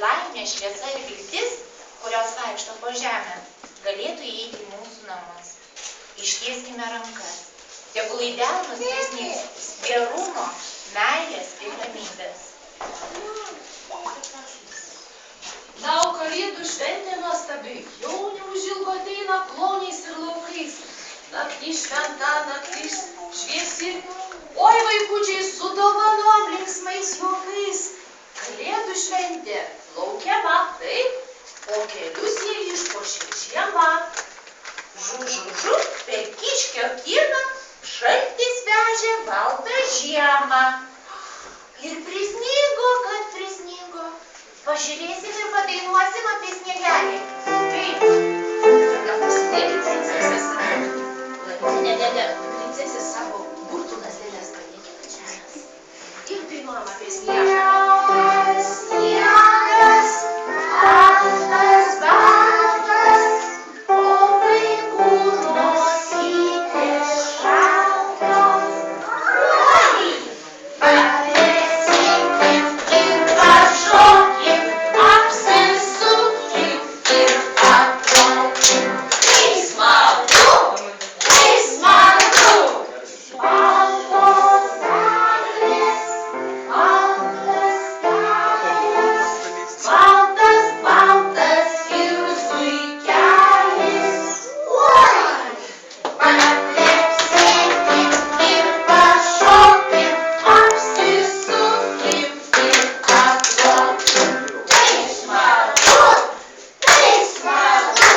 laimė, šviesa ir viltis, kurios vaikšto po žemę, galėtų įeiti į mūsų namus. Ištieskime rankas. Tegul į delnus prisnyks gerumo, meilės ir ramybės. Na, o kalėdų šventė nuostabi, jau neužilgo ateina kloniais ir laukais. Naktis šventa, naktis šviesi, oi vaikučiai su dovanom linksmais juokais. Kalėdų šventė laukiama, taip, o kelius jie išpuošė žiema. Žu, per kiškio kiemą šaltis vežė baltą žiemą. Ir prisnygo, kad prisnygo. Pažiūrėsim ir padainuosim apie sniegelį. Taip, tada pasidėkit princesės. Ne, princesės savo burtų lazdeles padėkit ant žemės. Ir dainuojam apie sniegą. Sniegas, baltas, baltas, o vaikų nosytės šaltos. Palėsim ir pašokim, apsisukim ir paplaukim. Tai smagu, tai smagu. Baltos saulės, baltas kelias, baltas, baltas ir zuikelis. Oi! Palėsim ir pašokim, apsisukim ir paplaukim. Tai smagu, tai smagu.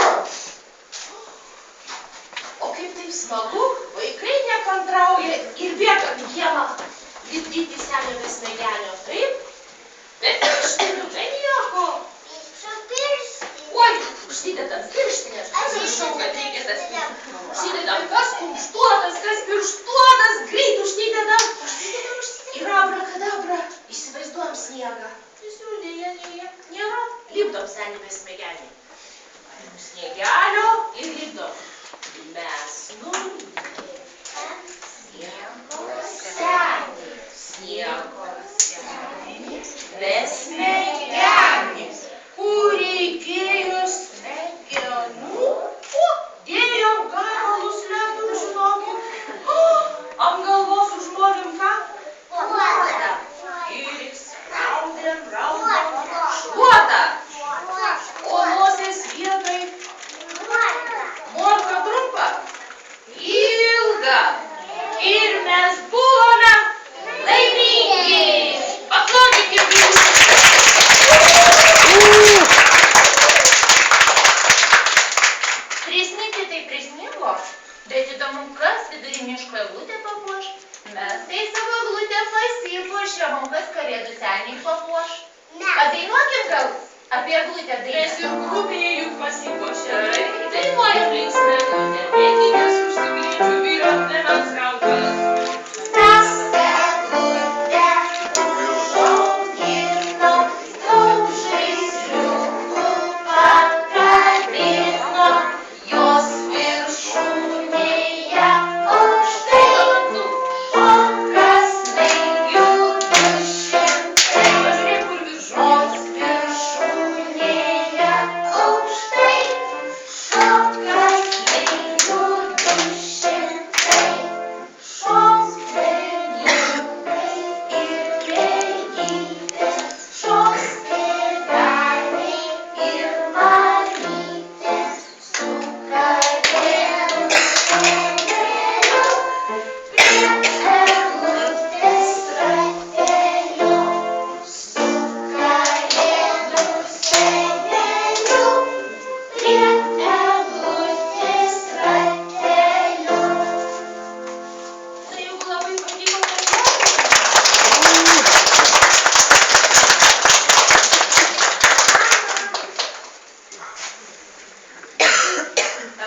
O kaip taip smagu, vaikai nekantrauja ir bėga į kiemą lipdyti senio be smegenio, taip? Bet pirštinių be nieko. Oi, užsidedam pirštinės, atsiprašau, kad reikia tas užsidedam, kas kumštuotas, kas pirštuotas, greit užsidedam. Ir abrakadabra, įsivaizduojam sniegą. Visų dėja nėra, lipdom senį be smegenį. Paimam sniegelio ir lipdom. Mes sniego senį, besmegenis, kur reikėjo smegenų, dėjom gabalus ledų, žinokit, ant galvos užmovėm ką? Šluotą. Ir spraudėm, šluotą. O nosies vietoj morka trumpa, ilga. Ir mes buvome laimingi. Paplokite Prisnigti tai prisnigo, bet įdomu, kas vidury miško eglutę papuoš. Mes tai savo eglutę pasipuošėm, o kas kalėdų seniai papuoš. Padainuokim gal apie eglutę dainą. Mes ir grupėje juk pasipuošė. Dainuojam linksmą eglutę. Mėginės užsiglėčių vyro plemens rankas. Mes eglutę užauginom, daug žaisliukų pakabinom, jos viršūnėje aukštai šoka snaigių 200. Pažiūrėk, kur viršūnė. Jos viršūnėje aukštai šoka snaigių 200. Šoks berniukai ir mergytės, šoks tėveliai ir mamytės, su kalėdų seneliu prie eglutės rateliu. Su kalėdų seneliu prie eglutės rateliu. Tai juk labai patiko pasveikinti.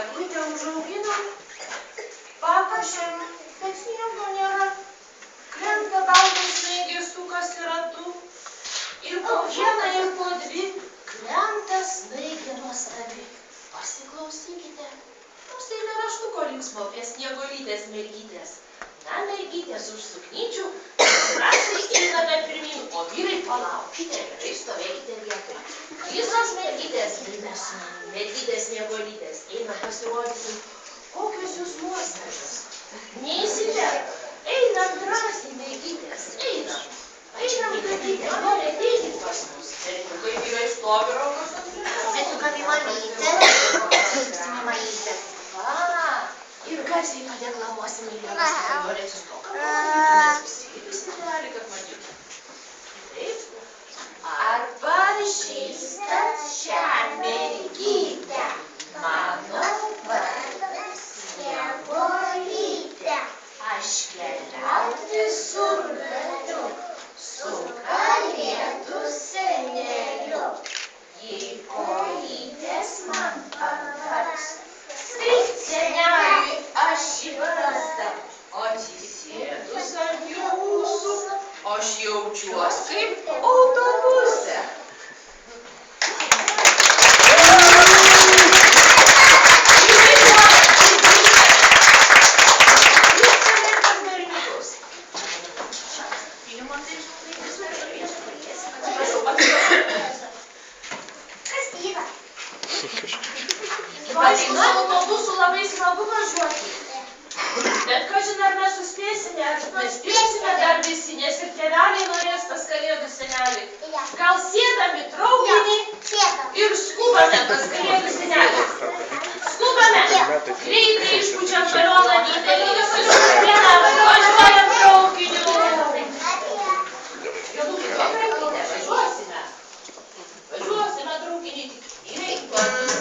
Eglutę užauginom, papuošėm, bet sniego nėra. Krenta baltas snaigės, sukasi ratu. Ir po vieną, ir po dvi krenta snaigė nuostabi. Pasiklausykite, nors eilėraštuko linksmo apie sniegolytės mergytės. Na, mergytės už suknyčių, drąsiai einame pirmyn, o vyrai palaukite, gerai stovėkite vietoje. Gražios mergytės, mergytės miegolytės, eina pasirodyti, kokios jūs nuostabios. Neįsiverk, einam drąsiai, mergytės, einam. Einam, mergytė, nori ateiti pas mus. Berniukai vyrai stovi rankos ant grindų. Bet tu ką mamytės? Mamytės. Va, ir garsiai padeklamuosim milijonas nori atsistok. Mes visi gali, kad matytum. Taip. Ar pažįstat šią mergytę? Mano vardas Snieguolytė. Aš keliauju visur galiu su kalėdų seneliu. Jei kojytės man pavars, skrikt seneliui aš į barzdą. Atsisėdus ant jūsų, aš jaučiuos kaip autobuse. Aišku, su autobusu labai smagu važiuoti. Bet kažin ar mes suspėsime, ar mes spėsime dar visi, nes ir tėveliai norės pas kalėdų senelį. Gal sėdam į traukinį ir skubame pas kalėdų senelį. Skubame, greitai išpučiam balioną didelį, važiuojam traukiniu. Važiuosime. Važiuosime traukinį, tik įreik planus.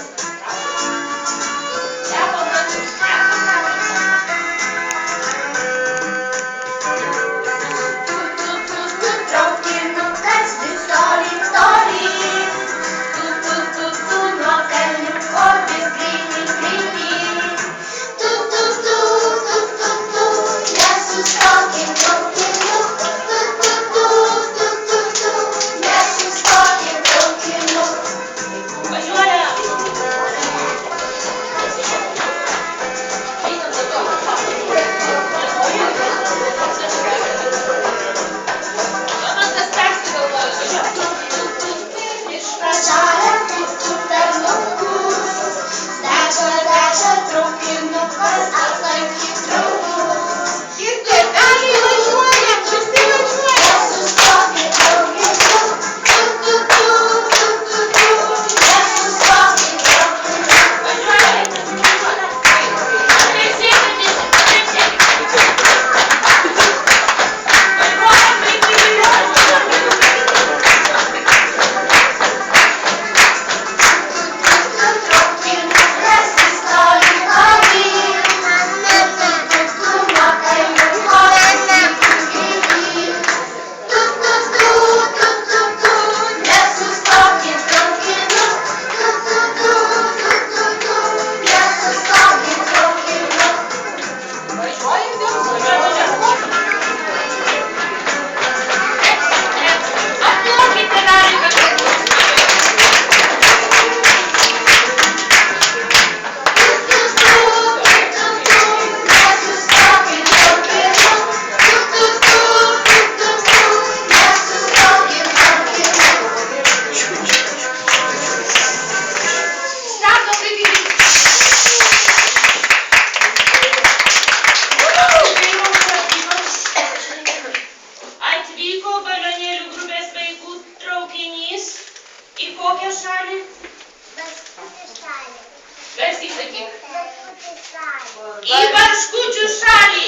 Į Barškučių šalį.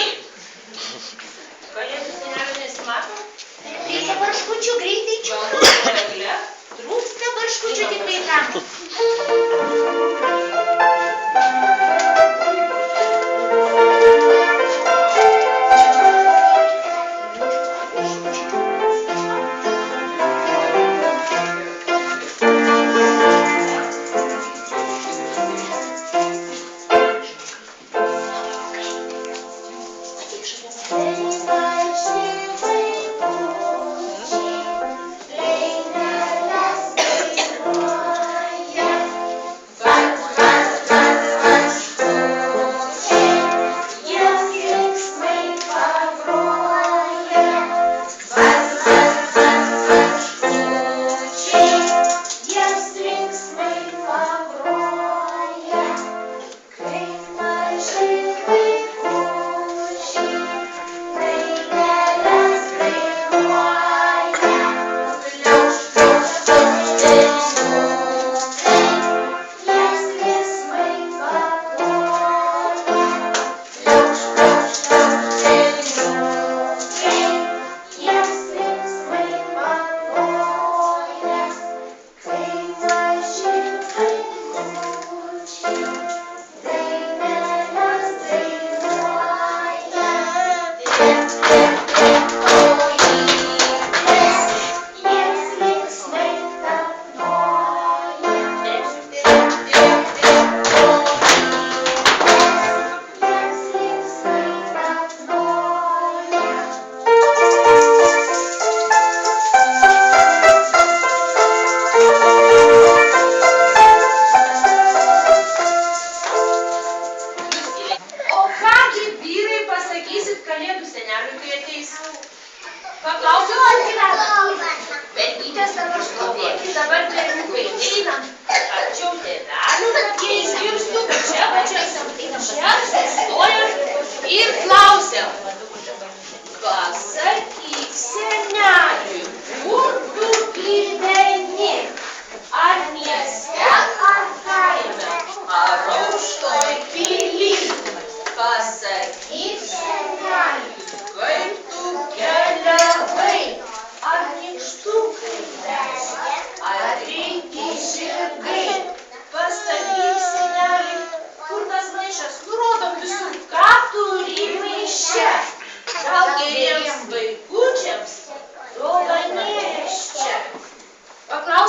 Kalėdų senelio nesimato? Reikia barškučių greitai čia. Trūksta barškučių tik vaikams. Eina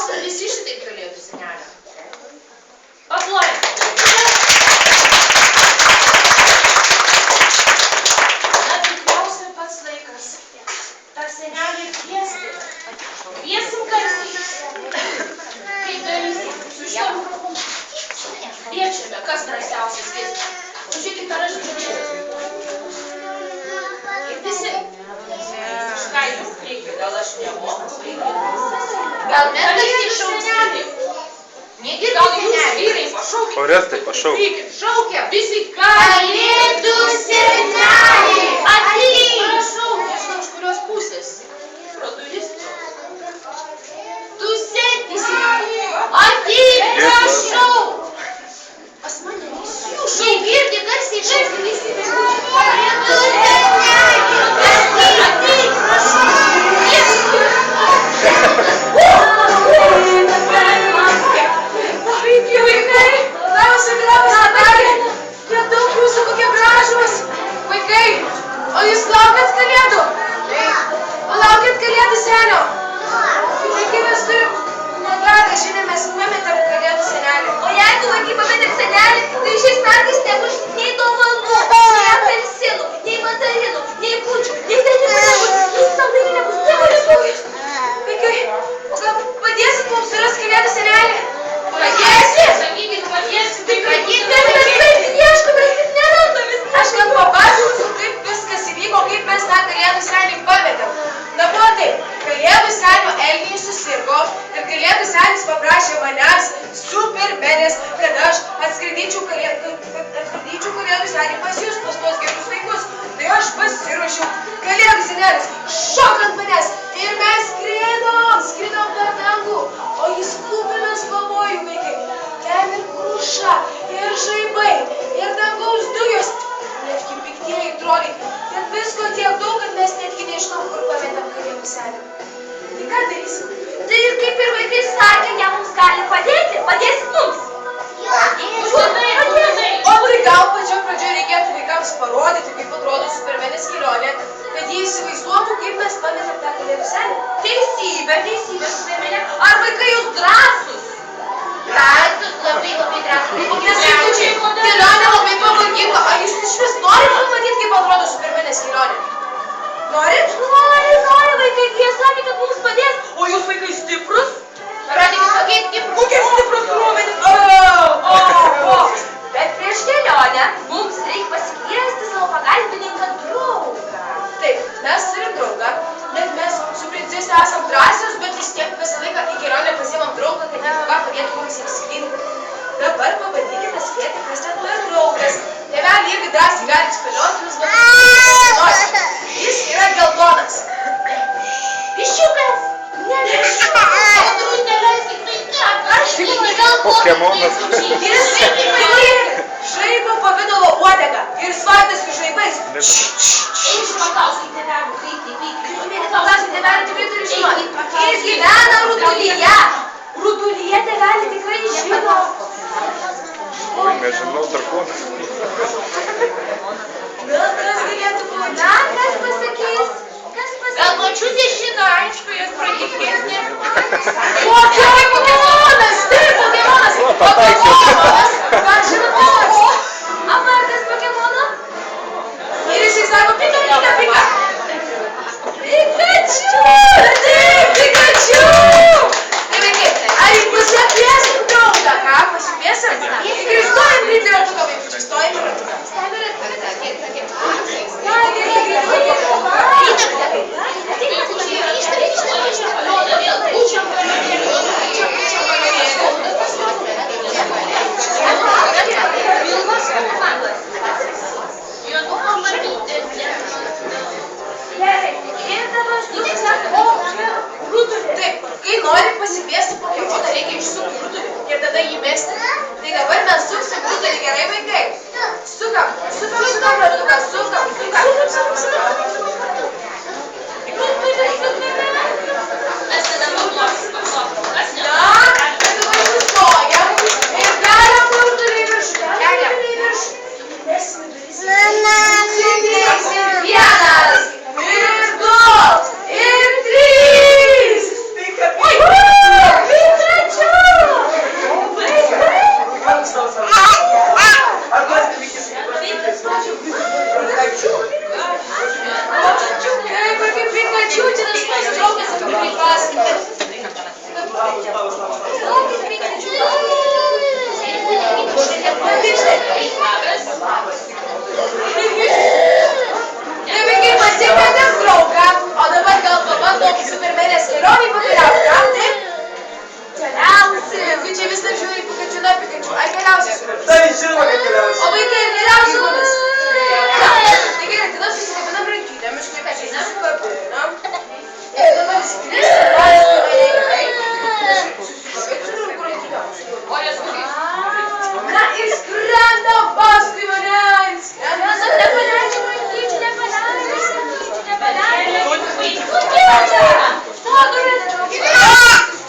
klausom visi šitaip kalėdų senelę. Paplojam. Na, tikriausiai pats laikas. Ta senelė kviesti. Kviesim garsiai. Kaip darysim? Su šio mikrofonu. Kviečiame, kas drąsiausias kviesti. Žiūrėkit, ar aš girdžiu. Kaip visi? Ką jums reikia? Gal aš nemoku? Gal mes visi šauksime? Negirdi Gal jūs senelį. vyrai pašaukit? Orestai, pašauk. Šaukia. Visi kalėdų senelį. Ateik. Prašau, nežinau, iš kurios pusės. Pro duris. Tu sėdisi. Ateik, prašau. Pas mane visi jūs. Negirdi garsiai šaukia visi. Kalėdų senelį. Ateik, prašau. Sveiki, vaikai! Labas, Natalija! Kiek daug jūsų, kokie gražūs! Vaikai, o jūs laukiat kalėdų? O laukiat kalėdų senio? Vaikai, mes turim negradą, šiandien mes pametėm kalėdų senelį. O jeigu vaikai pametėm senelį, tai šiais metais nebus nei dovanų, nei apelsinų, nei mandarinų, nei kūčių, nei derinimų, nei saldainių nebus, nieko nebus. Vaikai, o gal padėsit mums surasti kalėdų senelį? Padėsi? Sakykit, padėsi, tai padėsi. Mes taip ieškome, mes taip nerandam. Aš gal papasakosiu, kaip viskas įvyko, kaip mes tą kalėdų senį pametėm. Na buvo taip, kalėdų senio elniai susirgo ir kalėdų senis paprašė manęs, supermenės, kad aš atskraidyčiau kalėdų senį pas jūs, pas tuos gerus vaikus. Tai aš pasiruošiau, kalėdų senelis šok ant manęs ir mes skridom per dangų, o jis kupinas pavojų, vaikai. Ten ir kruša, ir žaibai, ir dangaus dujos, netgi piktieji troliai. Ten visko tiek daug, kad mes netgi nežinom, kur pametėm kalėdų senį. Tai ką darysim? Tai ir kaip ir vaikai sakė, jie mums gali padėti, padėsit mums. O tai gal pačioj pradžioje reikėtų vaikams parodyti, kaip atrodo supermenės kelionė, kad jie įsivaizduotų, kaip mes pametėm tą kalėdų senį. Teisybė, supermenė. Ar vaikai jūs drąsūs? Drąsus, labai drąsus. Nes vaikučiai, kelionė labai pavojinga. Ar jūs iš vis norite pamatyti, kaip atrodo supermenės kelionė? Norit? Nori, vaikai, jie sakė, kad mums padės. O jūs vaikai stiprus? Parodykit, kokie stiprus. Kokie stiprus raumenys? Bet prieš kelionę mums reikia pasikviesti savo pagalbininką draugą. Taip, mes turim draugą, net mes su princese esam drąsios, bet vis tiek visą laiką į kelionę pasiimam draugą, kad nedrauga padėtų mums apskrinti. Dabar pabandykite spėti, kas ten per draugas. Tėveliai irgi drąsiai gali spėlioti, jūs galite. Jis yra geltonas. Viščiukas. Ne, Pokemonas. Jis turi žaibo pavidalo uodegą ir svartasi žaibais. Paklauskite tėvelių, kaip. Paklauskite tėvelių, tikrai turi žinoti. Jis gyvena rudulyje. Rudulyje tėveliai tikrai žino. Oi, nežinau, drakonas. Gal kas galėtų būti? Na, kas pasakys? Gal močiutė žino, aišku, jos protingesnė. O, gerai, Pokemonas! Taip, Pokemonas! Pokemonas! Gal žinote? Amarkas Pokemono? Ir jisai sako, pika. Pikachu! Taip, Pikachu! Tai vaikai, ar į pusę kviesim draugą, ką? Pasikviesim? Ir stojam greit į ratuką, vaikučiai, stojam į ratuką. vaikučiai vis dar žiūri Pikachu, na Pikachu, ar keliausi su mumis? Tai žinoma, kad keliausiu. O vaikai ir keliausi su mumis? Tai gerai, tada susikabinam rankinėmis, štai ką einam, kabinam. Ir dabar įsikvėsim, paskui mane gerai. Susikabinsim rankinėm. O nesukais. Na ir skrendam paskui mane. Skrendam, nepaleidžiam rankyčių, nepaleidžiam.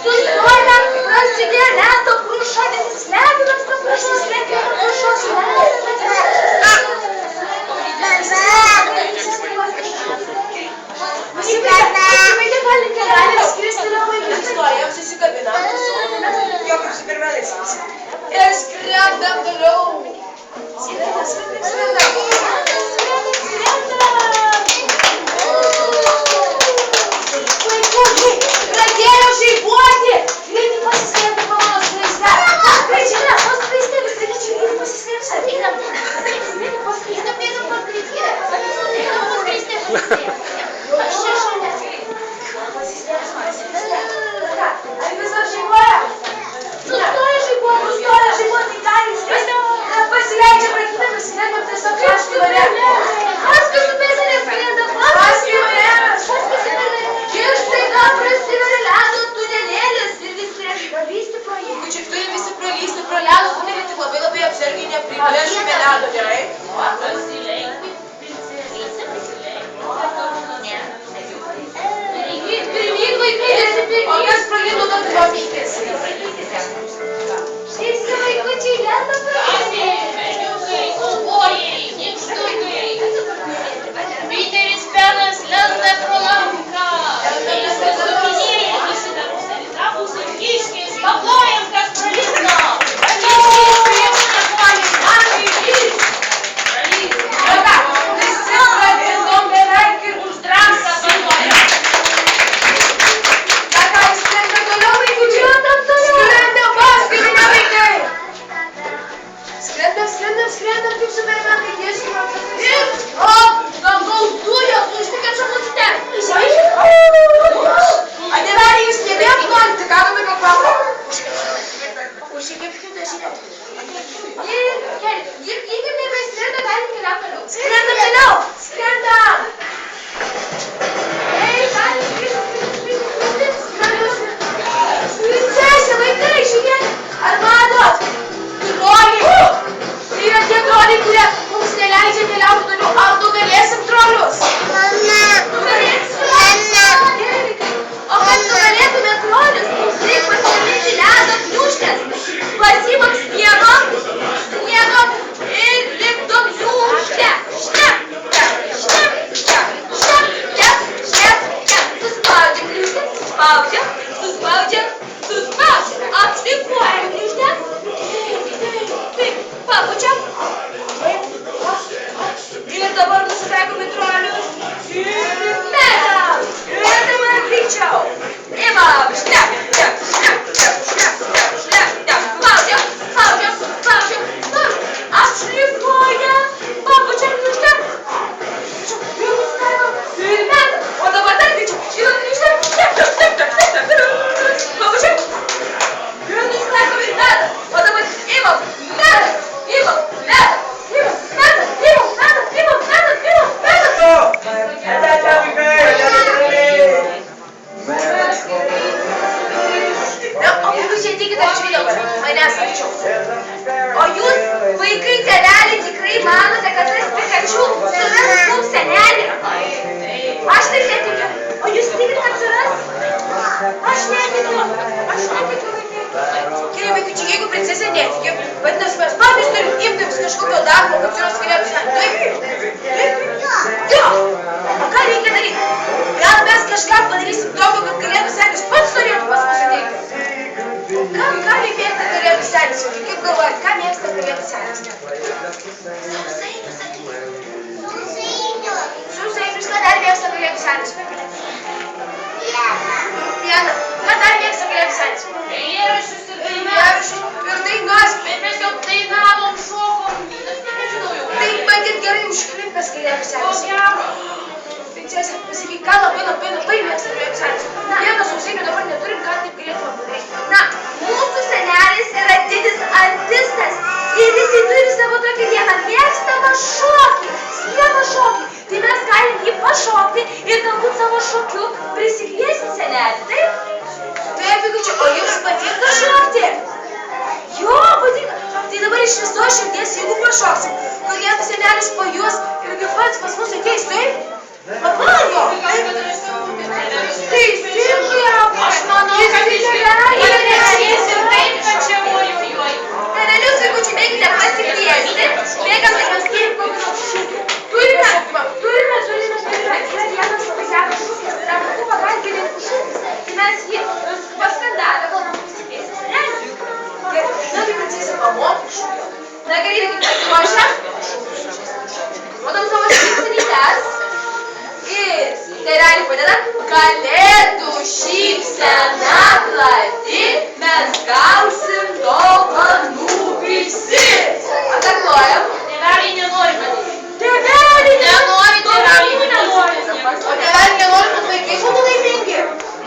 Sustojame, prasidėjo ledo kruša, visi slepinas to krušos, slepinas krušos, Pasibaigė galinti galės skristi labai nestojam, susikabinam, jo kaip supermenais ir skrendam toliau. Skrendam. Vaikučiai, pradėjo žaibuoti. Greitai pasislėpti po mano skraiste. Paskui čia, paskui stebis, sakyčiau, greitai pasislėpsi. Einam, greitai paskui aš čia šalia. Ar vis dar žaibuoja? Nustoja žaibuoti, tai gali skristi. Pasileidžia prakytėmis, skrendam tiesiog paskui mane. Paskui su pesėlė skrendam, paskui mane. Ir staiga prasiveria ledo tunelėlis ir visi turėtų pralysti pro jį. Čia turi visi pralysti pro ledo tunelį, tik labai apsargiai nepriplėšime ledo, gerai? Pirmyn vaikai, visi pirmyn. O kas pralydo nuo tropykės? Visi vaikučiai lenda pralysti. Berniukai, kaubojai, nykštukai. Piteris Penas lenda pro lanką. Sukinėja visi tarpusavy trapūs ir kiškis. Paplojam, kas pralydo. Pralyskis, kurie nepuolė, pralyskis. Visi pralindom beveik ir už drąsą paplojam. Ką, skrenda toliau vaikučiai? Skrenda paskui mane vaikai. Skrendam, kaip supermenai, tiesiai rankas. Ir, dangaus dujos, užtikėčiau musite. Adėvelį, jūs nebėgt norite, ką tu tokio kvapo? Užsikėpkite šitą. Ir kaip nebeskrenda, galim keliam toliau. Skrendam toliau. Skrendam. Ei, galim skristi. Princesė, vaikai, žiūrėkit. Ar matot? Troliai. Tai yra tie troliai, kurie mums neleidžia keliauti toliau. Ar nugalėsim trolius? Nugalėsim. Gerai, vaikai. O kad nugalėtume trolius, mums reikia pasigaminti ledo gniūžtės. Pasiimam sniego ir lipdom gniūžtę. Šnep. Suspaudžiam gniūžtę, suspaudžiam. Apšlifuojam gniūžtę. Taip, papučiam. Ir dabar nusitaikom į trolius. Ir metam. Ir dabar greičiau. Imam. Šnep. Spaudžiam. Apšlifuojam. Papučiam gniūžtę. Ir nusitaikom. Ir metam. O dabar dar greičiau. Imam gniūžtę. Papučiam. Ir nusitaikom ir metam. O dabar imam. Metam. O jūs, vaikai, tėveliai, tikrai manote, kad tas Pikachu suras mums senelį? Aš taip netikiu. O jūs tikit, kad suras? Aš netikiu, vaikai. Gerai, vaikučiai, jeigu princesė netiki, vadinasi, mes patys turim imtis kažkokio darbo, kad suras galėtų senelį. Taip? Jo. O ką reikia daryti? Gal mes kažką padarysim tokio, kad galėtų senis pats norėtų pas mus ateiti? Ką reikėtų galėtų senis? Kaip galvojat, ką mėgsta galėtų senis? Sausainius, ką dar mėgsta galėtų senis? Pieną. Ką dar mėgsta galėtų senis? Eilėraščius ir dainas. Bet mes jau dainavom, šokom, nežinau jau. Taip, matyt, gerai užklimpęs galėtų senis. Ko gero. Princesė, pasakyk, ką labai mėgsta galėtų senis. Vieną sausainių dabar neturim, ką taip galėtume padaryti. Na, mūsų senelis padeda. Kalėdų šypsena plati, mes gausim dovanų visi. Atakuojam. Tėveliai nenori matyti. Tėveliai Nenori tėveliai nenori. O tėveliai nenori, kad vaikai būtų laimingi.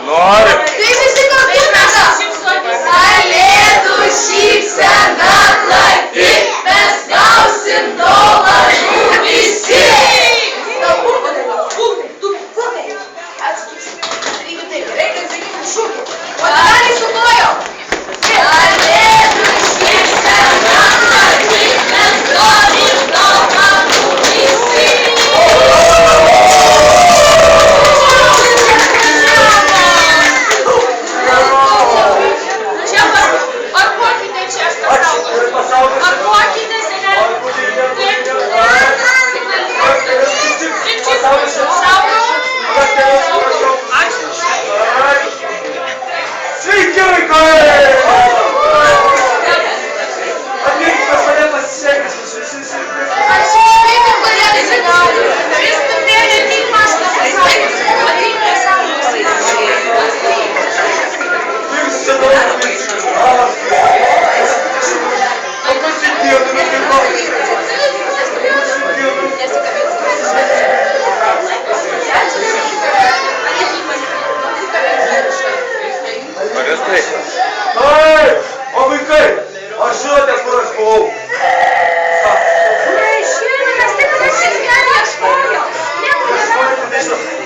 Nori. Tai visi kartu tada. šypsotis. Kalėdų šypsena plati, mes gausim dovanų visi. Padariai su kojom. Kalėdų šypsena plati, mes gausim dovanų visi. Čia parkuokite čia, aš pasaugosiu. Parkuokite, seneliai. Taip, čia. Ačiū. Sveiki, vaikai! Ateikit pas mane pasisveikins visus. Aš išveikiu, kalėdai seneliai. Kristupėlė, tik maškas pasaulis. Ateikite sąjungos. Jūs čia daug o pasidėtų, Orestai. Ai, o vaikai, ar žinote, kur aš buvau? Neišėjo, mes taip pat šiandien ieškojom.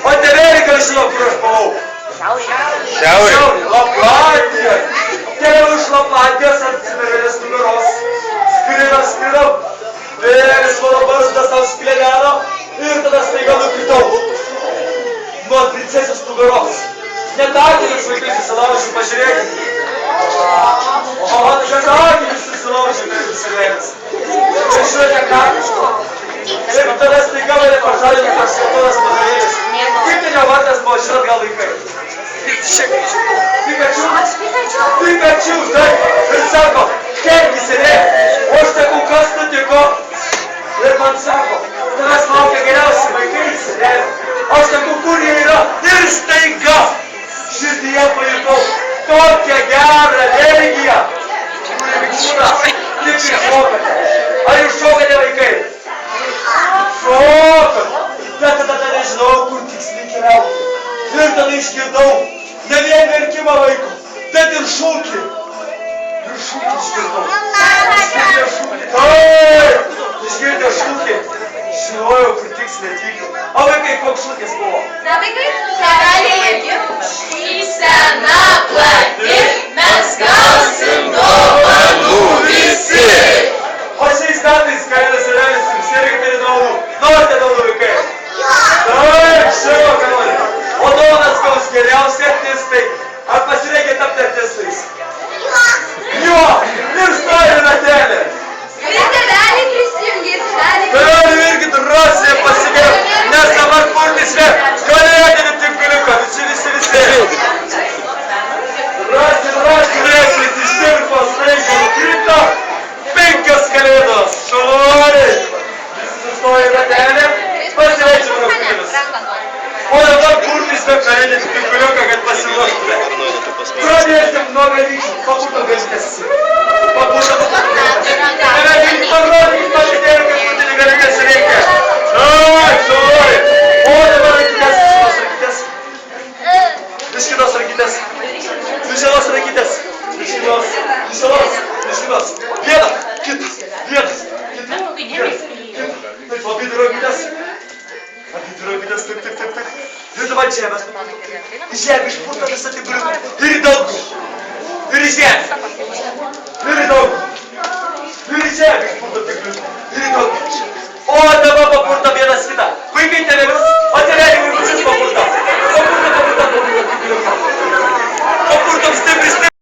O tėveliai, gal žino, kur aš buvau? Šiaurė. Laplandija. Keliau iš Laplandijos ant cimerėlės nugaros. Skridau. Vėlis mano barzdą savo skleneno ir tada staiga nukritau. Nuo princesės nugaros. Net akinius vaikai susilaužiu, pažiūrėkit. O, net akinius susilaužiu, kaip susilėmės. Ir žinote ką? Ir tada staiga mane pažadino toks geltonas padarėlis. Kaip ten jo vardas buvo, žinot gal vaikai? Pikachu, taip. Ir sako, kelkis sėdė. O aš sakau, kas nutiko? Ir man sako, tavęs laukia geriausi vaikai sėdė. Aš sakau, kur jie yra? Ir staiga širdyje pajutau tokią gerą energiją, kuri būna tik ir šokate. Ar jūs šokate, vaikai? Šokat. Bet tada nežinau, kur tiksliai keliauti. Ir tada išgirdau ne vien verkimą vaiko, bet ir šūkį. Ir šūkį išgirdau. Išgirdė šūkį. Taip, išgirdė šūkį. Žinojau, kur tiksliai atvykiau. O vaikai, koks šūkis buvo? Na, vaikai, kalėdų šypsena plati, mes gausim dovanų visi. O šiais metais kalėdas senelis jums irgi turi dovanų. Norite dovanų, vaikai? Taip, žinoma, ką norite. O dovanas gaus geriausi artistai. Ar pasirengę tapti artistais? Jo, ir stovi ratelė. Ir tėveliai prisijungė, tėveliai. Tėveliai irgi drąsiai pasigėjo, nes dabar kurtis vėl kalėdinį tinkliuką, visi. Drąsiai, rėklis ištirpo, staiga nukrito, 5 kalėdos, šaunuoliai. Visi sustoja į ratelę, pasileidžiam rankutėmis. O dabar kurtis vėl kalėdinį tinkliuką, kad pasiruoštume. Pradėsim nuo galyčių, papurto galytės. Parodykit man idėją, kad kurtinį galytės reikia. O dabar rankytės, iš kitos rankytės. Iš vienos rankytės. Iš kitos. Viena, kita. Taip, abidvi rankytės. Taip. Ir dabar žemės. Žemė išpurto visą tinkliuką. Ir į dangų. Ir į žemę. Ir į dangų. Ir į žemę išpurto tinkliuką. Ir į dangų. O dabar papurto